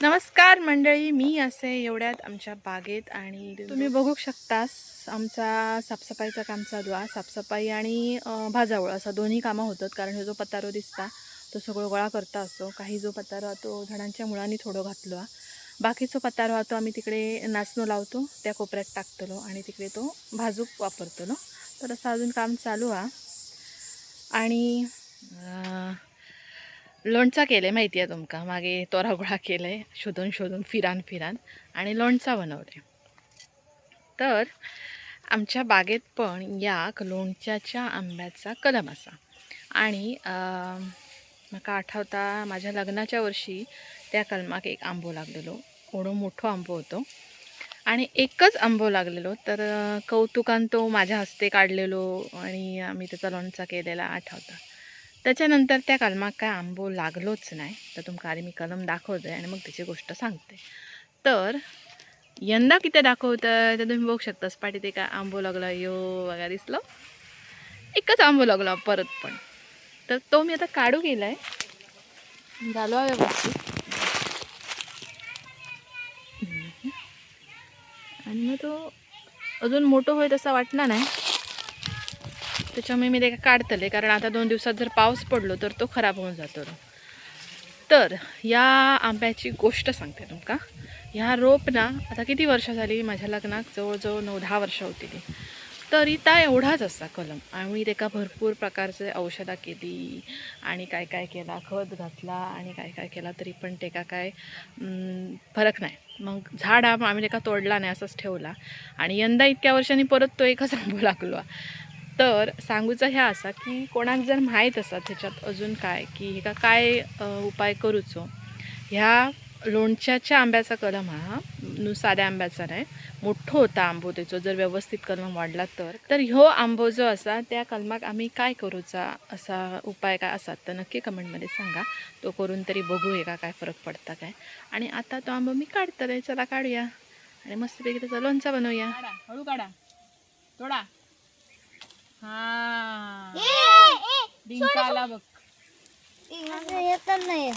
नमस्कार मंडळी, मी असे एवढ्यात आमच्या बागेत आणि तुम्ही बघू शकतास आमचा साफसफाईचं काम चालू आहे. साफसफाई आणि भाजावळ असं दोन्ही कामं होतात. कारण हे जो पतारो दिसता तो सगळं गोळा करता असतो. काही जो पतारो तो झाडांच्या मुळांनी थोडं घातलो. बाकीचा पतारो तो आम्ही तिकडे नाचणं लावतो, त्या कोपऱ्यात टाकतलो आणि तिकडे तो भाजूक वापरतलो. तर असं अजून काम चालू आहे. आणि लोणचा केलं माहिती आहे तुमका, मागे तोरा गोळा केलं आहे शोधून शोधून फिरान आणि लोणचा बनवले. तर आमच्या बागेत पण या लोणच्याच्या आंब्याचा कलम असा. आणि म्हाका आठवता माझ्या लग्नाच्या वर्षी त्या कलमाक एक आंबो लागलेलो, एवढो मोठो आंबो होतो आणि एकच आंबो लागलेलो. तर कौतुकान तो माझ्या हस्ते काढलेलो आणि आम्ही त्याचा लोणचा केलेला आठवता. त्याच्यानंतर त्या कलमाक काय आंबो लागलोच नाही. तर तुमका आधी मी कलम दाखवते आणि मग त्याची गोष्ट सांगते. तर यंदा किती दाखवतं तर तुम्ही बघू शकता. पाठी ते काय आंबो लागला यो बघा दिसलं, एकच आंबो लागला परत पण. तर तो मी आता काढू गेलाय, झालो आहे व्यवस्थित. आणि मग तो अजून मोठं होईल असं वाटणार नाही, त्याच्यामुळे मी ते काढतले. कारण आता 2 दिवसात जर पाऊस पडलो तर तो खराब होऊन जातो. तर या आंब्याची गोष्ट सांगते तुमका. ह्या रोप ना आता किती वर्ष झाली माझ्या लग्नात, जवळजवळ 9-10 वर्ष होती ती. तरी ता एवढाच असा कलम. आम्ही त्याका भरपूर प्रकारचे औषधं केली आणि काय काय केला, खत घातला आणि काय काय केला, तरी पण त्याका काय फरक नाही. मग झाड आम्ही त्याका तोडला नाही, असंच ठेवला. आणि यंदा इतक्या वर्षांनी परत तो एकच आंबो लागलो. तर सांगूचा ह्या असा की कोणाक जर माहीत असत ह्याच्यात अजून काय की हे काय उपाय करूचो, ह्या लोणच्याच्या आंब्याचा कलम हा साध्या आंब्याचा नाही, मोठो होता आंबो त्याचो. जर व्यवस्थित कलम वाढला तर ह्यो आंबो जो असा त्या कलमाक आम्ही काय करूचा असा उपाय काय असतात तर नक्की कमेंटमध्ये सांगा. तो करून तरी बघू का काय फरक पडता काय. आणि आता तो आंबो मी काढतले, चला काढूया आणि मस्तपैकी त्याचा लोणचा बनवूया. हळू काढा, थोडा हा डिंकाला बघ. येत नाही.